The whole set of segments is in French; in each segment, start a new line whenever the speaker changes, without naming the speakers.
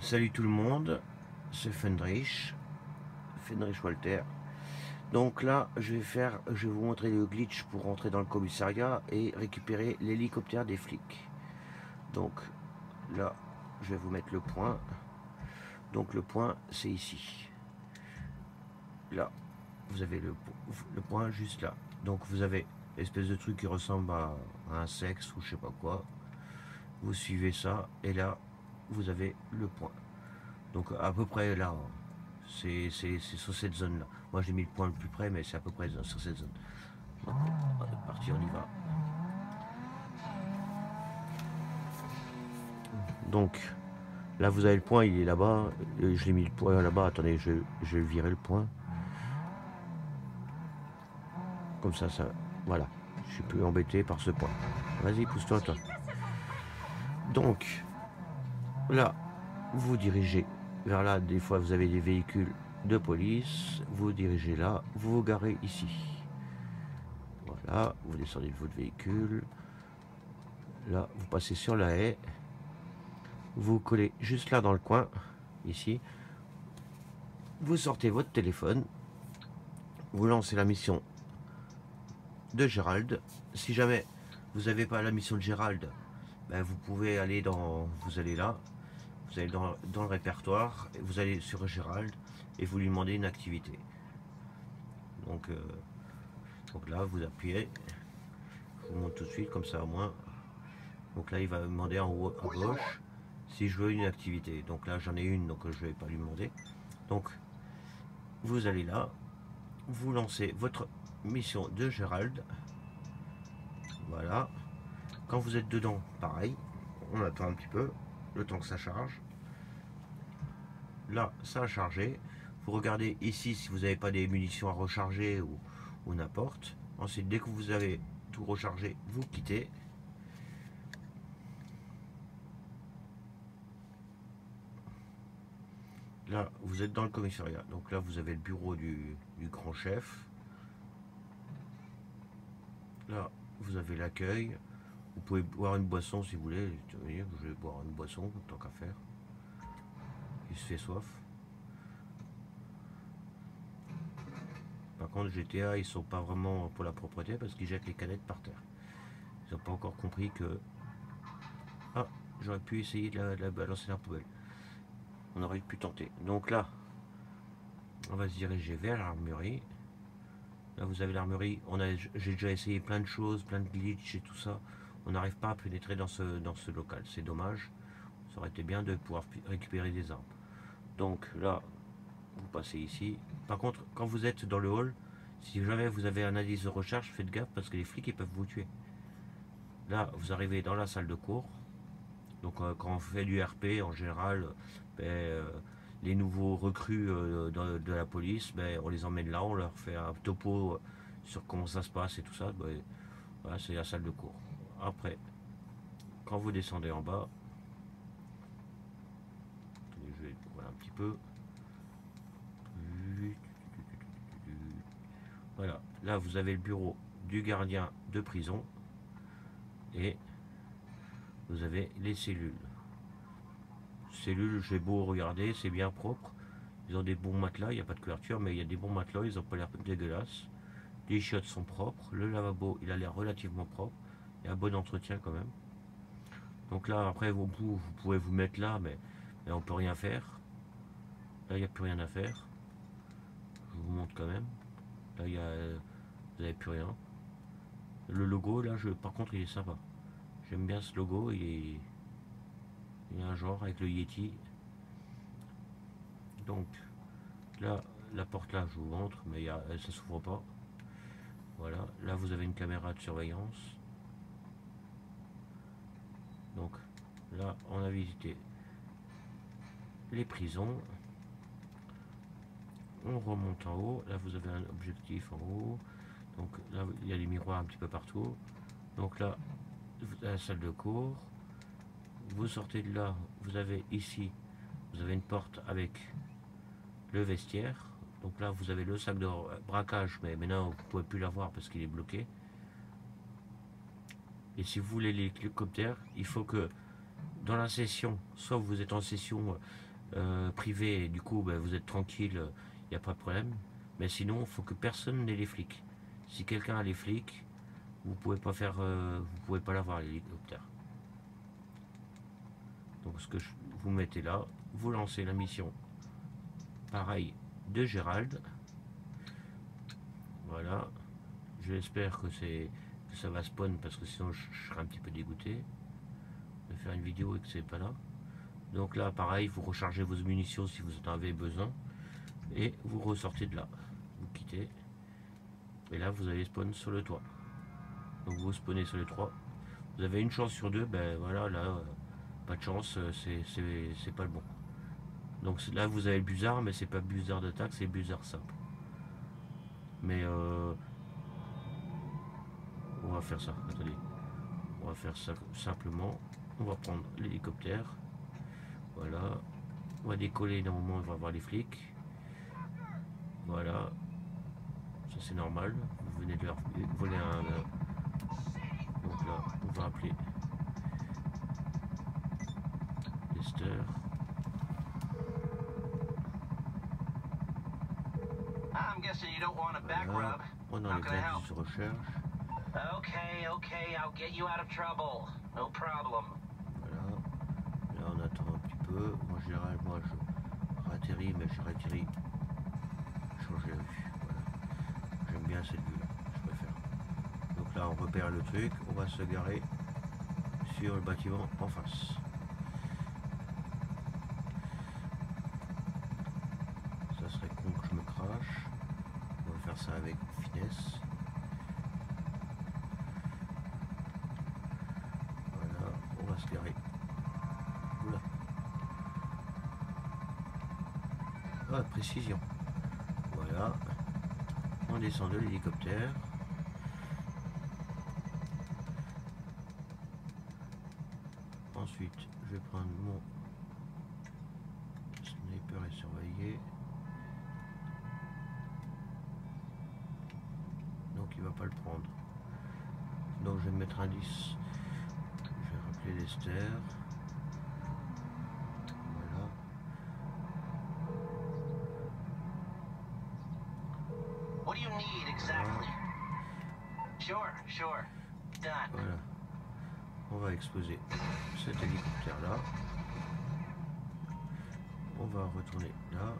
Salut tout le monde, c'est Fendrich Walter. Donc là, je vais vous montrer le glitch pour rentrer dans le commissariat et récupérer l'hélicoptère des flics. Donc là, je vais vous mettre le point. Donc le point, c'est ici. Là, vous avez le point juste là. Donc vous avez l'espèce de truc qui ressemble à un sexe ou je sais pas quoi. Vous suivez ça et là, vous avez le point. Donc à peu près là, c'est sur cette zone là. Moi j'ai mis le point le plus près, mais c'est à peu près sur cette zone. Donc c'est parti, on y va. Donc là vous avez le point, il est là-bas. Je l'ai mis le point là-bas. Attendez, je vais virer le point. Comme ça, voilà. Je suis plus embêté par ce point. Vas-y, pousse-toi, toi. Donc là, vous vous dirigez vers là. Des fois, vous avez des véhicules de police. Vous vous dirigez là. Vous vous garez ici. Voilà, vous descendez de votre véhicule. Là, vous passez sur la haie. Vous collez juste là dans le coin, ici. Vous sortez votre téléphone. Vous lancez la mission de Gérald. Si jamais vous n'avez pas la mission de Gérald, ben vous pouvez aller dans... Vous allez là. Vous allez dans le répertoire. Et vous allez sur Gérald. Et vous lui demandez une activité. Donc là, vous appuyez. Je vous montre tout de suite, comme ça au moins. Donc là, il va me demander en haut à gauche si je veux une activité. Donc là, j'en ai une, donc je ne vais pas lui demander. Donc, vous allez là, vous lancez votre mission de Gérald. Voilà. Quand vous êtes dedans, pareil, on attend un petit peu, le temps que ça charge. Là, ça a chargé. Vous regardez ici si vous n'avez pas des munitions à recharger ou n'importe. Ensuite, dès que vous avez tout rechargé, vous quittez. Là, vous êtes dans le commissariat. Donc là, vous avez le bureau du grand chef. Là, vous avez l'accueil. Vous pouvez boire une boisson si vous voulez. Je vais boire une boisson, tant qu'à faire. Il se fait soif. Par contre, GTA, ils sont pas vraiment pour la propreté parce qu'ils jettent les canettes par terre. Ils n'ont pas encore compris que... Ah, j'aurais pu essayer de la balancer dans la poubelle. On aurait pu tenter. Donc là, on va se diriger vers l'armurerie. Là, vous avez l'armurerie. J'ai déjà essayé plein de choses, plein de glitches et tout ça. On n'arrive pas à pénétrer dans ce local. C'est dommage. Ça aurait été bien de pouvoir récupérer des armes. Donc là, vous passez ici. Par contre, quand vous êtes dans le hall, si jamais vous avez un indice de recherche, faites gaffe parce que les flics ils peuvent vous tuer. Là, vous arrivez dans la salle de cours. Donc quand on fait du RP, en général, les nouveaux recrues de la police, on les emmène là, on leur fait un topo sur comment ça se passe et tout ça. Voilà, c'est la salle de cours. Après, quand vous descendez en bas, je vais voilà un petit peu. Voilà, là vous avez le bureau du gardien de prison et vous avez les cellules. Cellules, j'ai beau regarder, c'est bien propre. Ils ont des bons matelas, il n'y a pas de couverture, mais il y a des bons matelas, ils n'ont pas l'air dégueulasses. Les chiottes sont propres, le lavabo, il a l'air relativement propre. Il y a un bon entretien quand même. Donc là, après, vous pouvez vous mettre là, mais on peut rien faire. Là, il n'y a plus rien à faire. Je vous montre quand même. Là, vous n'avez plus rien. Le logo, là, par contre, il est sympa. J'aime bien ce logo, il y a un genre avec le Yeti. Donc, là, la porte là, je vous montre, mais ça s'ouvre pas. Voilà, là vous avez une caméra de surveillance. Donc, là, on a visité les prisons. On remonte en haut. Là, vous avez un objectif en haut. Donc, là, il y a des miroirs un petit peu partout. Donc là, la salle de cours. Vous sortez de là, vous avez ici, vous avez une porte avec le vestiaire. Donc là, vous avez le sac de braquage, mais maintenant, vous ne pouvez plus l'avoir parce qu'il est bloqué. Et si vous voulez l'hélicoptère, il faut que dans la session, soit vous êtes en session privé, et du coup ben, vous êtes tranquille, il n'y a pas de problème. Mais sinon, il faut que personne n'ait les flics. Si quelqu'un a les flics, vous pouvez pas faire, vous pouvez pas l'avoir l'hélicoptère. Donc vous mettez là, vous lancez la mission. Pareil de Gérald. Voilà. J'espère que ça va spawn parce que sinon je serai un petit peu dégoûté de faire une vidéo et que c'est pas là. Donc là, pareil, vous rechargez vos munitions si vous en avez besoin et vous ressortez de là. Vous quittez et là vous allez spawn sur le toit. Donc vous spawnez sur le toit. Vous avez une chance sur deux, ben voilà, là, pas de chance, c'est pas le bon. Donc là vous avez le buzzard, mais c'est pas buzzard d'attaque, c'est buzzard simple. Mais on va faire ça, attendez. On va faire ça simplement. On va prendre l'hélicoptère. Voilà. On va décoller, normalement on va voir les flics. Voilà. Ça c'est normal. Vous venez de leur voler un... Donc là, on va appeler Lester. Voilà. On enlève l'indice de recherche.
Okay, I'll get you out of trouble. No problem.
Voilà. Là on attend un petit peu. Moi je ratterris, mais je ratterris. Changer la vue. Voilà. J'aime bien cette vue là. Je préfère. Donc là on repère le truc. On va se garer sur le bâtiment en face. Ça serait con que je me crache. On va faire ça avec finesse. Voilà, on va se garer. Oula. Ah, précision. Voilà. On descend de l'hélicoptère. Ensuite, je vais prendre mon sniper et surveiller. Donc il va pas le prendre. Donc je vais mettre un 10. Je vais rappeler Lester. Voilà.
What do you need exactly? Sure. Done.
Voilà. On va exposer cet hélicoptère là. On va retourner là.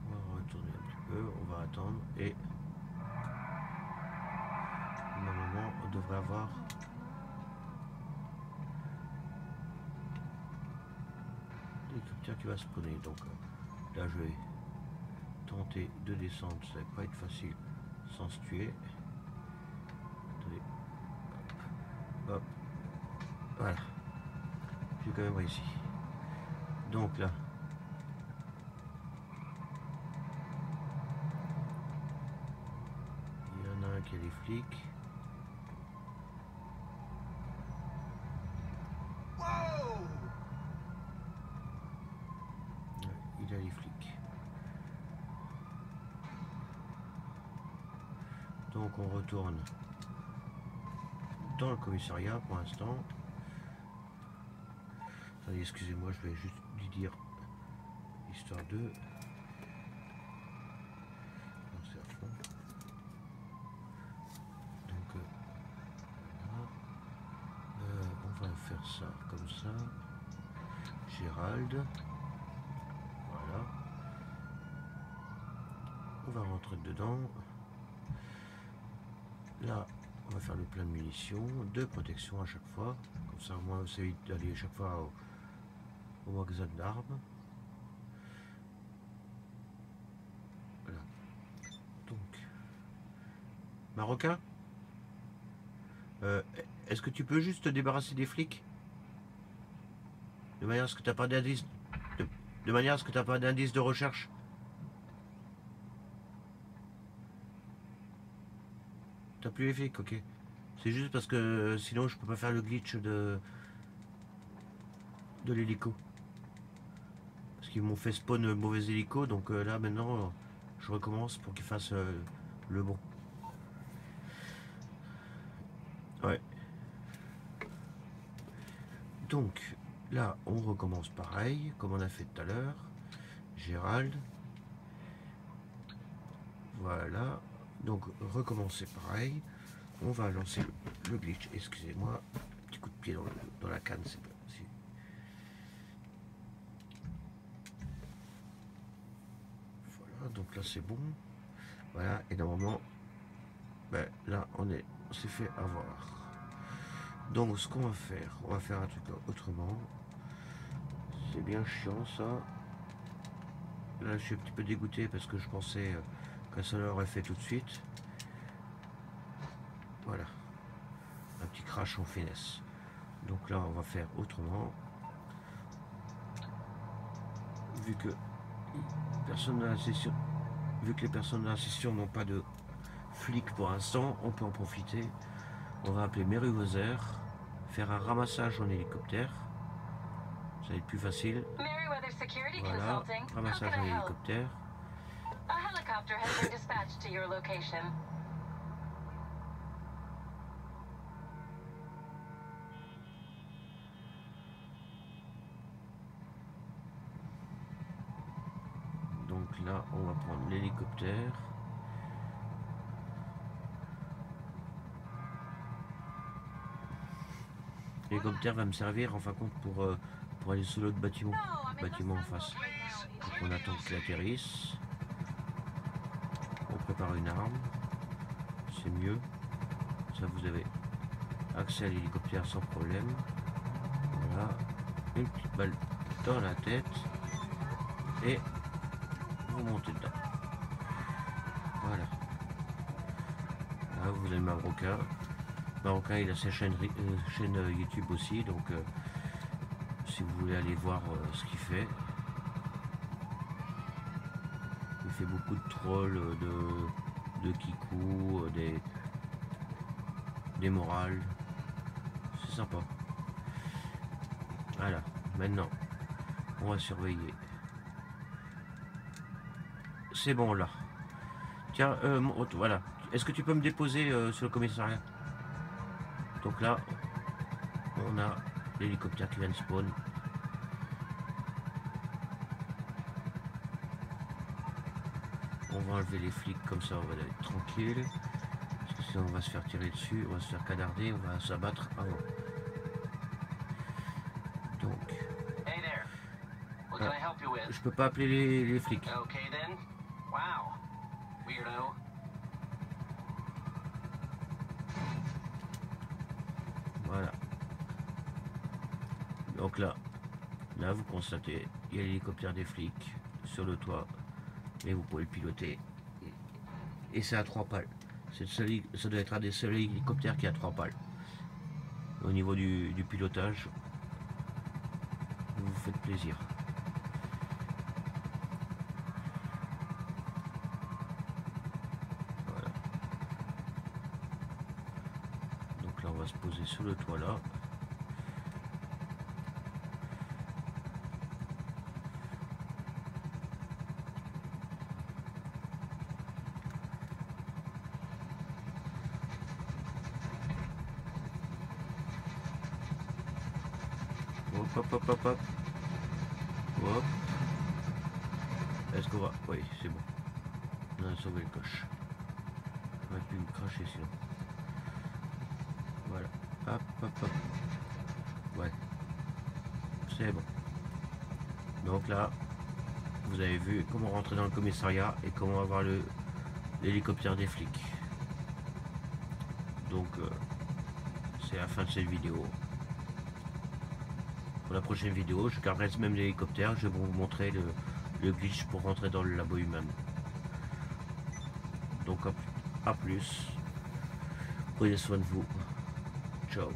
On va retourner un petit peu. On va attendre et normalement on devrait avoir l'hélicoptère qui va spawner. Donc là je vais tenter de descendre. Ça va pas être facile sans se tuer. Attendez. Hop. Voilà. J'ai quand même réussi. Donc là. Il y en a un qui a les flics. Il a les flics. Donc on retourne dans le commissariat pour l'instant. Attendez, excusez-moi, je vais juste lui dire histoire de lancer à fond. Donc voilà. On va faire ça comme ça. Gérald. Voilà. On va rentrer dedans. Là, on va faire le plein de munitions, de protection à chaque fois. Comme ça, au moins, ça évite d'aller chaque fois au magasin d'armes. Voilà. Donc, Marocain, est-ce que tu peux juste te débarrasser des flics? De manière à ce que tu n'as pas d'indice. De manière à ce que tu n'as pas d'indice de recherche. T'as plus les flics, ok. C'est juste parce que sinon je peux pas faire le glitch de l'hélico. Parce qu'ils m'ont fait spawn mauvais hélico, donc là maintenant je recommence pour qu'ils fassent le bon. Ouais. Donc là, on recommence pareil, comme on a fait tout à l'heure. Gérald. Voilà. Donc, recommencer pareil. On va lancer le glitch. Excusez-moi. Petit coup de pied dans la canne. C'est pas... Voilà. Donc là, c'est bon. Voilà. Et normalement, ben, là, on s'est fait avoir. Donc, ce qu'on va faire, on va faire un truc autrement. C'est bien chiant, ça. Là, je suis un petit peu dégoûté parce que je pensais que ça l'aurait fait tout de suite. Voilà. Un petit crash en finesse. Donc là, on va faire autrement. Vu que personne n'a la session, vu que les personnes de la session n'ont pas de flics pour l'instant, on peut en profiter. On va appeler Merryweather, faire un ramassage en hélicoptère. Ça va être plus facile. Voilà, ramassage en hélicoptère.
A helicopter has been dispatched to your location.
Donc là, on va prendre l'hélicoptère. L'hélicoptère va me servir en fin de compte pour aller sur l'autre bâtiment en face. Donc on attend qu'il atterrisse. On prépare une arme. C'est mieux. Ça, vous avez accès à l'hélicoptère sans problème. Voilà. Une petite balle dans la tête. Et vous montez dedans. Voilà. Là, vous avez Marocain. Marocain, il a sa chaîne YouTube aussi. Donc, si vous voulez aller voir ce qu'il fait. Il fait beaucoup de trolls, de kikou, des morales. C'est sympa. Voilà. Maintenant, on va surveiller. C'est bon là. Tiens, voilà. Est-ce que tu peux me déposer sur le commissariat? Donc là, on a l'hélicoptère qui vient de spawn. On va enlever les flics comme ça, on va être tranquille. Parce que sinon on va se faire tirer dessus, on va se faire canarder, on va s'abattre avant. Donc,
Hey there. What can I help you with?
je peux pas appeler les flics.
Okay then. Wow. Weirdo.
Voilà. Donc là, vous constatez, il y a l'hélicoptère des flics sur le toit. Et vous pouvez le piloter. Et c'est à 3 pales. Ça doit être un des seuls hélicoptères qui a 3 pales. Au niveau du pilotage, vous vous faites plaisir. Voilà. Donc là, on va se poser sur le toit là. Hop. Hop. Est-ce qu'on va... Oui, c'est bon. On a sauvé le coche. On va plus me cracher sinon. Voilà. Hop. Ouais. C'est bon. Donc là, vous avez vu comment rentrer dans le commissariat et comment avoir l'hélicoptère des flics. Donc, c'est la fin de cette vidéo. Pour la prochaine vidéo, je garderai ce même hélicoptère. Je vais vous montrer le glitch pour rentrer dans le labo humain. Donc à plus. Prenez soin de vous. Ciao.